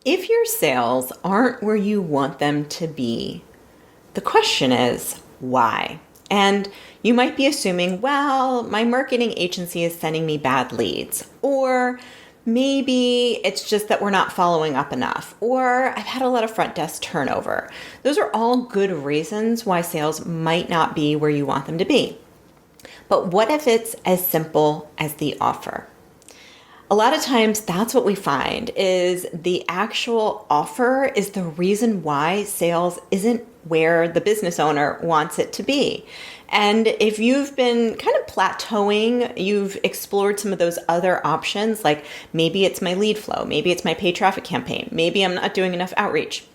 If your sales aren't where you want them to be, the question is, why? And you might be assuming, well, my marketing agency is sending me bad leads, or maybe it's just that we're not following up enough, or I've had a lot of front desk turnover. Those are all good reasons why sales might not be where you want them to be. But what if it's as simple as the offer? A lot of times that's what we find is the actual offer is the reason why sales isn't where the business owner wants it to be. And if you've been kind of plateauing, you've explored some of those other options, like maybe it's my lead flow, maybe it's my paid traffic campaign, maybe I'm not doing enough outreach,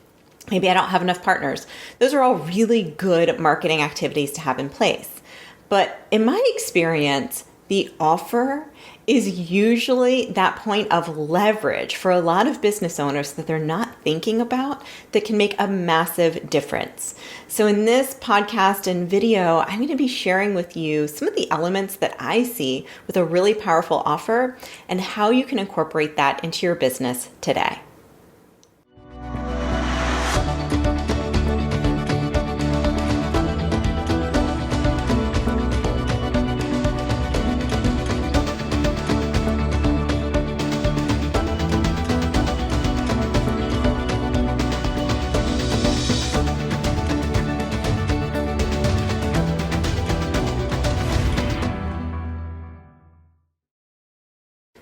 maybe I don't have enough partners. Those are all really good marketing activities to have in place. But in my experience, the offer is usually that point of leverage for a lot of business owners that they're not thinking about that can make a massive difference. So in this podcast and video, I'm going to be sharing with you some of the elements that I see with a really powerful offer and how you can incorporate that into your business today.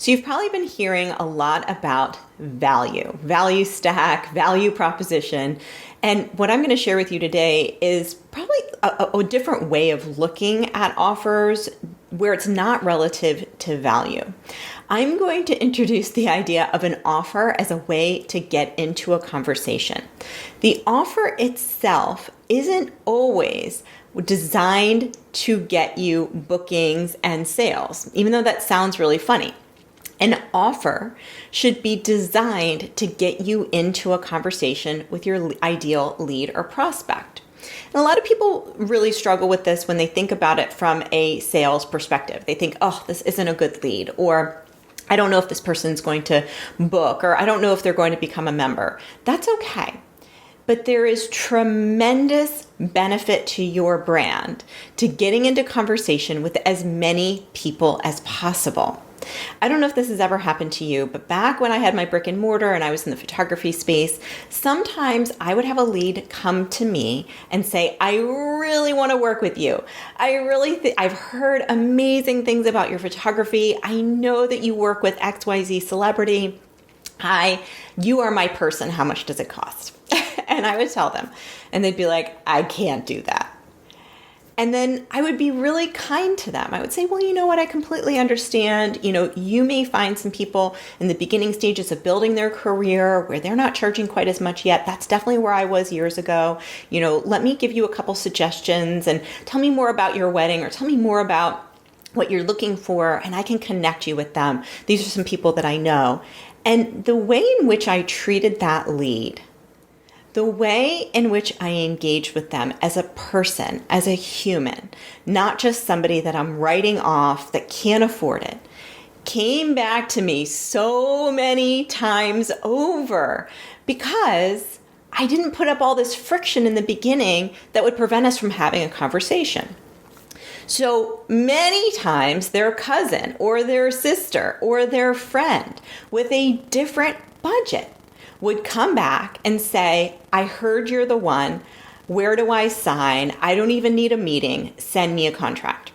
So you've probably been hearing a lot about value stack, value proposition. And what I'm going to share with you today is probably a different way of looking at offers where it's not relative to value. I'm going to introduce the idea of an offer as a way to get into a conversation. The offer itself isn't always designed to get you bookings and sales, even though that sounds really funny. An offer should be designed to get you into a conversation with your ideal lead or prospect. And a lot of people really struggle with this when they think about it from a sales perspective. They think, oh, this isn't a good lead, or I don't know if this person's going to book, or I don't know if they're going to become a member. That's okay. But there is tremendous benefit to your brand to getting into conversation with as many people as possible. I don't know if this has ever happened to you, but back when I had my brick and mortar and I was in the photography space, sometimes I would have a lead come to me and say, I really want to work with you. I've heard amazing things about your photography. I know that you work with XYZ celebrity. You are my person. How much does it cost? And I would tell them, and they'd be like, I can't do that. And then I would be really kind to them. I would say, well, you know what? I completely understand. You may find some people in the beginning stages of building their career where they're not charging quite as much yet. That's definitely where I was years ago. Let me give you a couple suggestions and tell me more about your wedding, or tell me more about what you're looking for, and I can connect you with them. These are some people that I know. And the way in which I treated that lead, the way in which I engage with them as a person, as a human, not just somebody that I'm writing off that can't afford it, came back to me so many times over because I didn't put up all this friction in the beginning that would prevent us from having a conversation. So many times their cousin or their sister or their friend with a different budget would come back and say, I heard you're the one. Where do I sign? I don't even need a meeting. Send me a contract.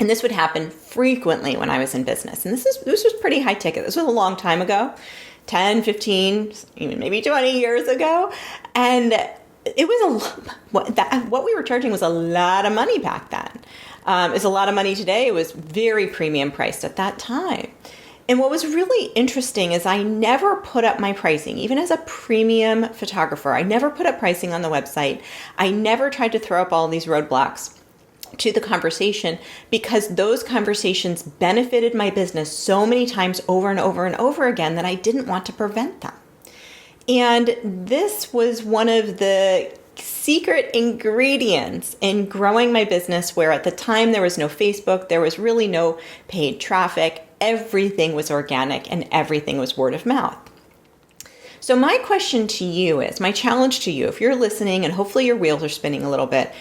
And this would happen frequently when I was in business. And this was pretty high ticket. This was a long time ago, 10, 15, even maybe 20 years ago. And it was what we were charging was a lot of money back then. It's a lot of money today. It was very premium priced at that time. And what was really interesting is I never put up my pricing, even as a premium photographer. I never put up pricing on the website. I never tried to throw up all these roadblocks to the conversation because those conversations benefited my business so many times over and over and over again that I didn't want to prevent them. And this was one of the secret ingredients in growing my business, where at the time there was no Facebook, there was really no paid traffic. Everything was organic and everything was word of mouth. So my question to you is, my challenge to you, if you're listening and hopefully your wheels are spinning a little bit,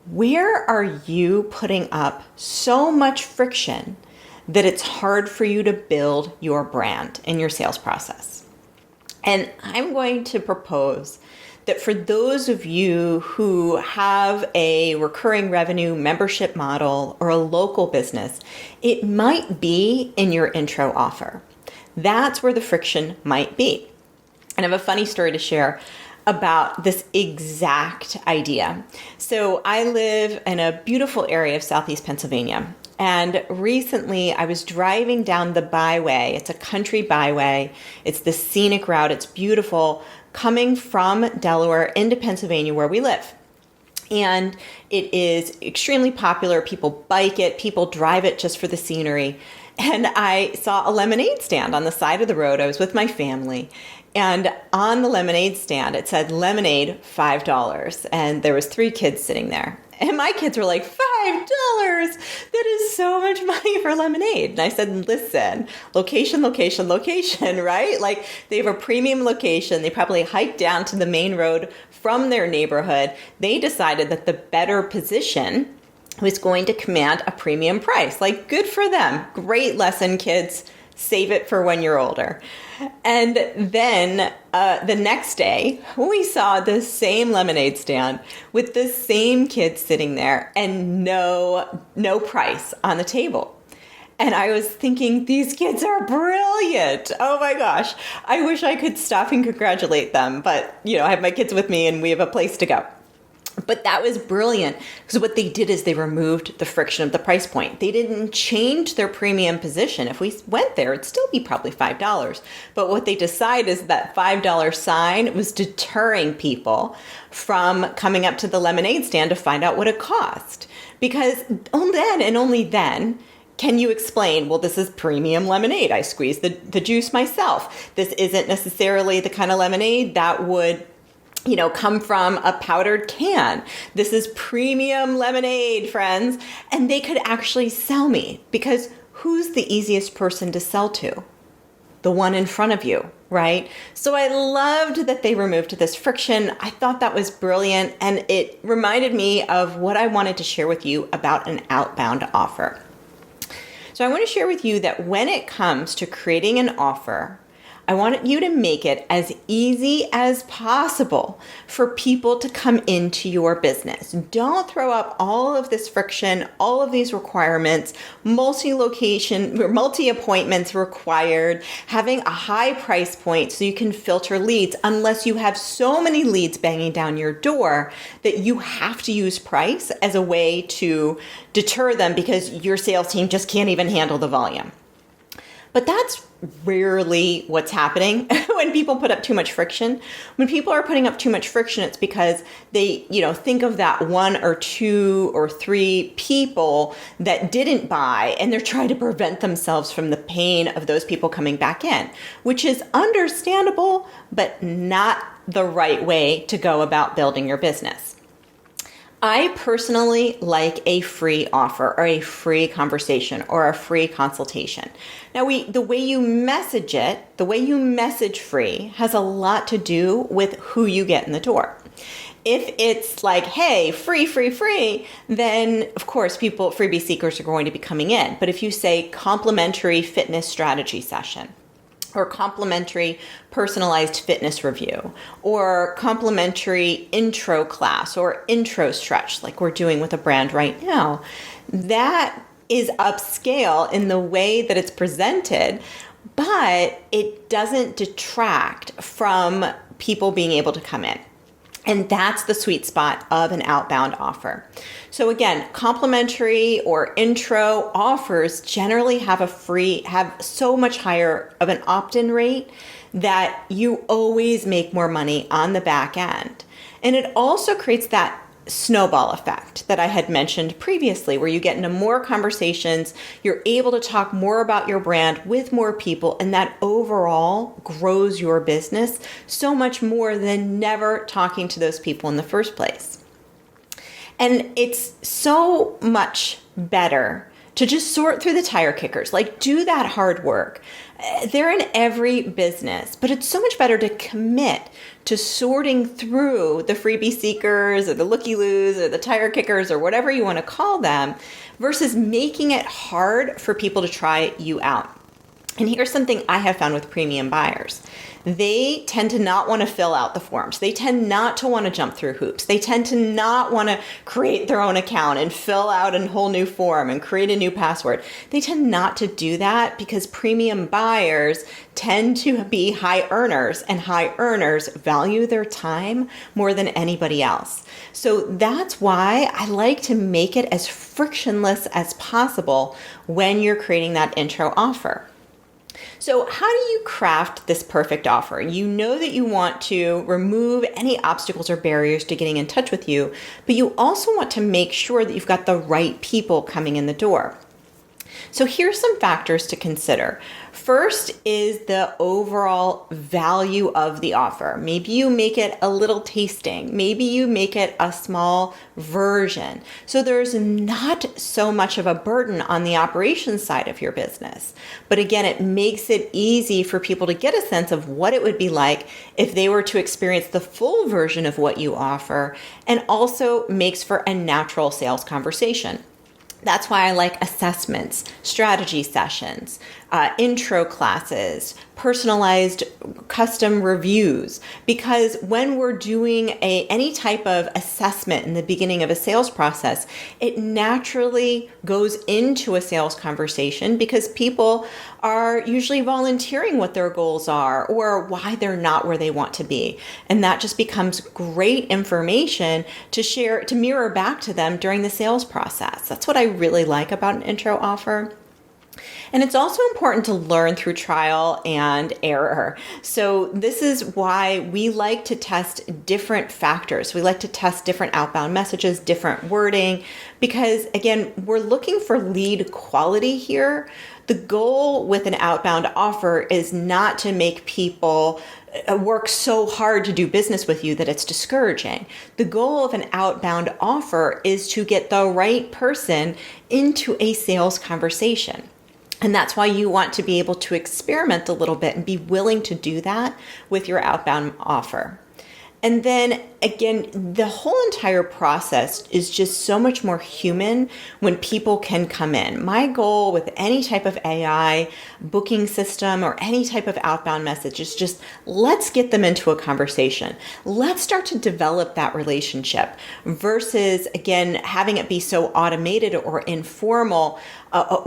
where are you putting up so much friction that it's hard for you to build your brand and your sales process? And I'm going to propose that for those of you who have a recurring revenue membership model or a local business, it might be in your intro offer. That's where the friction might be. And I have a funny story to share about this exact idea. So I live in a beautiful area of Southeast Pennsylvania. And recently I was driving down the byway. It's a country byway. It's the scenic route. It's beautiful, coming from Delaware into Pennsylvania where we live. And it is extremely popular. People bike it, people drive it just for the scenery. And I saw a lemonade stand on the side of the road. I was with my family. And on the lemonade stand, it said lemonade, $5. And there was 3 kids sitting there. And my kids were like, $5? That is so much money for lemonade. And I said, listen, location, location, location, right? Like they have a premium location. They probably hiked down to the main road from their neighborhood. They decided that the better position was going to command a premium price. Like, good for them. Great lesson, kids. Save it for when you're older. And then the next day, we saw the same lemonade stand with the same kids sitting there and no price on the table. And I was thinking, these kids are brilliant. Oh my gosh. I wish I could stop and congratulate them. But, I have my kids with me and we have a place to go. But that was brilliant because what they did is they removed the friction of the price point. They didn't change their premium position. If we went there, it'd still be probably $5. But what they decided is that $5 sign was deterring people from coming up to the lemonade stand to find out what it cost. Because then and only then can you explain, well, this is premium lemonade. I squeezed the juice myself. This isn't necessarily the kind of lemonade that would come from a powdered can. This is premium lemonade, friends. And they could actually sell me because who's the easiest person to sell to? The one in front of you, right? So I loved that they removed this friction. I thought that was brilliant. And it reminded me of what I wanted to share with you about an outbound offer. So I want to share with you that when it comes to creating an offer, I want you to make it as easy as possible for people to come into your business. Don't throw up all of this friction, all of these requirements, multi-location, or multi-appointments required, having a high price point so you can filter leads unless you have so many leads banging down your door that you have to use price as a way to deter them because your sales team just can't even handle the volume. But that's rarely what's happening when people put up too much friction. When people are putting up too much friction, it's because they, think of that 1 or 2 or 3 people that didn't buy, and they're trying to prevent themselves from the pain of those people coming back in, which is understandable, but not the right way to go about building your business. I personally like a free offer or a free conversation or a free consultation. Now, the way you message it, the way you message free has a lot to do with who you get in the door. If it's like, hey, free, free, free, then of course freebie seekers are going to be coming in. But if you say complimentary fitness strategy session, or complimentary personalized fitness review, or complimentary intro class, or intro stretch like we're doing with a brand right now, that is upscale in the way that it's presented, but it doesn't detract from people being able to come in. And that's the sweet spot of an outbound offer. So again, complimentary or intro offers generally have so much higher of an opt-in rate that you always make more money on the back end. And it also creates that snowball effect that I had mentioned previously, where you get into more conversations, you're able to talk more about your brand with more people, and that overall grows your business so much more than never talking to those people in the first place. And it's so much better to just sort through the tire kickers, like do that hard work. They're in every business, but it's so much better to commit to sorting through the freebie seekers or the looky-loos or the tire kickers or whatever you want to call them versus making it hard for people to try you out. And here's something I have found with premium buyers. They tend to not want to fill out the forms. They tend not to want to jump through hoops. They tend to not want to create their own account and fill out a whole new form and create a new password. They tend not to do that because premium buyers tend to be high earners, and high earners value their time more than anybody else. So that's why I like to make it as frictionless as possible when you're creating that intro offer. So how do you craft this perfect offer? You know that you want to remove any obstacles or barriers to getting in touch with you, but you also want to make sure that you've got the right people coming in the door. So here's some factors to consider. First is the overall value of the offer. Maybe you make it a little tasting. Maybe you make it a small version. So there's not so much of a burden on the operations side of your business. But again, it makes it easy for people to get a sense of what it would be like if they were to experience the full version of what you offer, and also makes for a natural sales conversation. That's why I like assessments, strategy sessions, intro classes, personalized custom reviews, because when we're doing any type of assessment in the beginning of a sales process, it naturally goes into a sales conversation because people are usually volunteering what their goals are or why they're not where they want to be. And that just becomes great information to share, to mirror back to them during the sales process. That's what I really like about an intro offer. And it's also important to learn through trial and error. So this is why we like to test different factors. We like to test different outbound messages, different wording, because again, we're looking for lead quality here. The goal with an outbound offer is not to make people work so hard to do business with you that it's discouraging. The goal of an outbound offer is to get the right person into a sales conversation. And that's why you want to be able to experiment a little bit and be willing to do that with your outbound offer. And then again, the whole entire process is just so much more human when people can come in. My goal with any type of AI booking system or any type of outbound message is just let's get them into a conversation. Let's start to develop that relationship versus, again, having it be so automated or informal all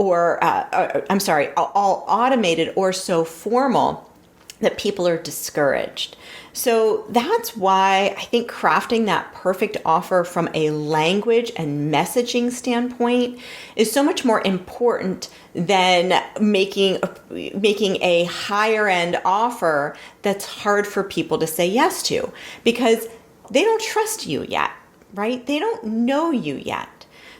automated or so formal that people are discouraged. So that's why I think crafting that perfect offer from a language and messaging standpoint is so much more important than making a higher end offer that's hard for people to say yes to, because they don't trust you yet, right? They don't know you yet.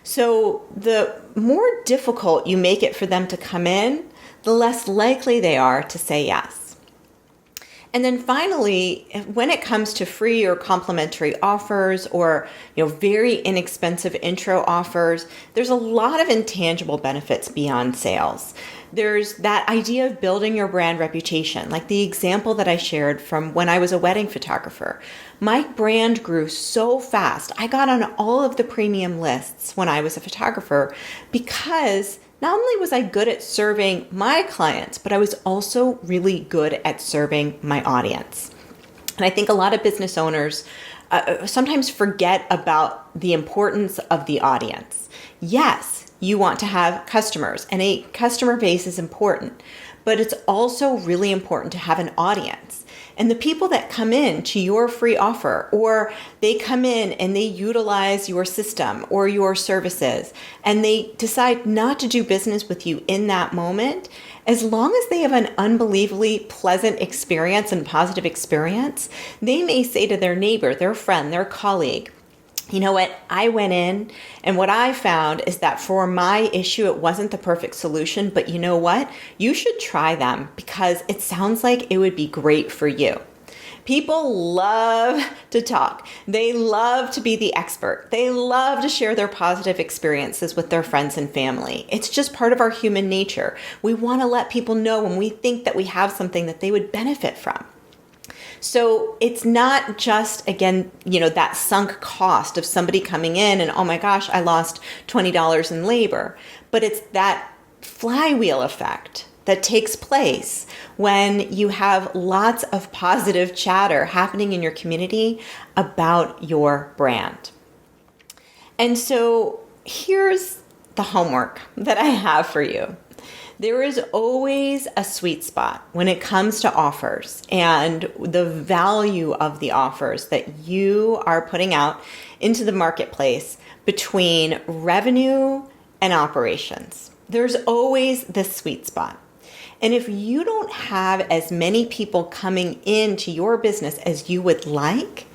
So the more difficult you make it for them to come in, the less likely they are to say yes. And then finally, when it comes to free or complimentary offers or very inexpensive intro offers, there's a lot of intangible benefits beyond sales. There's that idea of building your brand reputation, like the example that I shared from when I was a wedding photographer. My brand grew so fast. I got on all of the premium lists when I was a photographer because not only was I good at serving my clients, but I was also really good at serving my audience. And I think a lot of business owners sometimes forget about the importance of the audience. Yes, you want to have customers, and a customer base is important, but it's also really important to have an audience. And the people that come in to your free offer, or they come in and they utilize your system or your services, and they decide not to do business with you in that moment, as long as they have an unbelievably pleasant experience and positive experience, they may say to their neighbor, their friend, their colleague, you know what, I went in and what I found is that for my issue, it wasn't the perfect solution, but you know what? You should try them because it sounds like it would be great for you. People love to talk. They love to be the expert. They love to share their positive experiences with their friends and family. It's just part of our human nature. We want to let people know when we think that we have something that they would benefit from. So it's not just, again, that sunk cost of somebody coming in and, oh my gosh, I lost $20 in labor. But it's that flywheel effect that takes place when you have lots of positive chatter happening in your community about your brand. And so here's the homework that I have for you. There is always a sweet spot when it comes to offers and the value of the offers that you are putting out into the marketplace between revenue and operations. There's always this sweet spot. And if you don't have as many people coming into your business as you would like,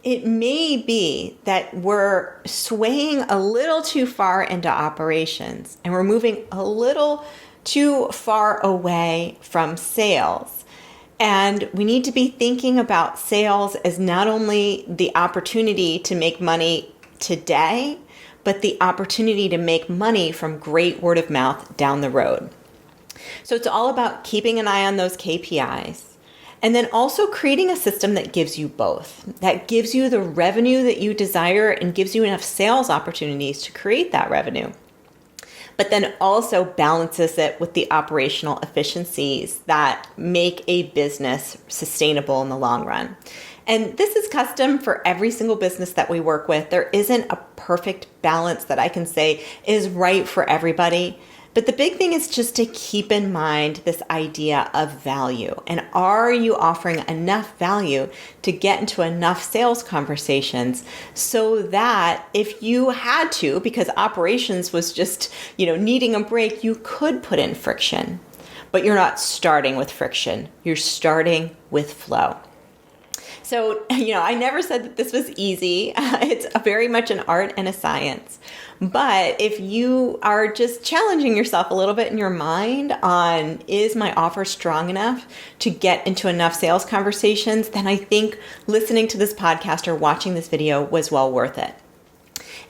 it may be that we're swaying a little too far into operations and we're moving a little too far away from sales. And we need to be thinking about sales as not only the opportunity to make money today, but the opportunity to make money from great word of mouth down the road. So it's all about keeping an eye on those KPIs and then also creating a system that gives you both, that gives you the revenue that you desire and gives you enough sales opportunities to create that revenue, but then also balances it with the operational efficiencies that make a business sustainable in the long run. And this is custom for every single business that we work with. There isn't a perfect balance that I can say is right for everybody. But the big thing is just to keep in mind this idea of value. And are you offering enough value to get into enough sales conversations so that if you had to, because operations was just, needing a break, you could put in friction. But you're not starting with friction. You're starting with flow. So, I never said that this was easy. It's very much an art and a science. But if you are just challenging yourself a little bit in your mind on, is my offer strong enough to get into enough sales conversations, then I think listening to this podcast or watching this video was well worth it.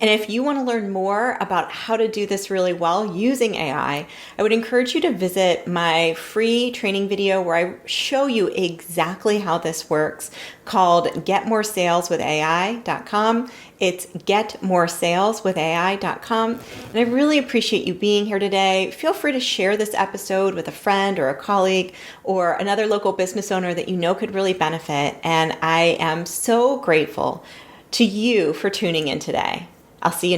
And if you want to learn more about how to do this really well using AI, I would encourage you to visit my free training video where I show you exactly how this works, called getmoresaleswithai.com. It's getmoresaleswithai.com. And I really appreciate you being here today. Feel free to share this episode with a friend or a colleague or another local business owner that you know could really benefit. And I am so grateful to you for tuning in today. I'll see you next time.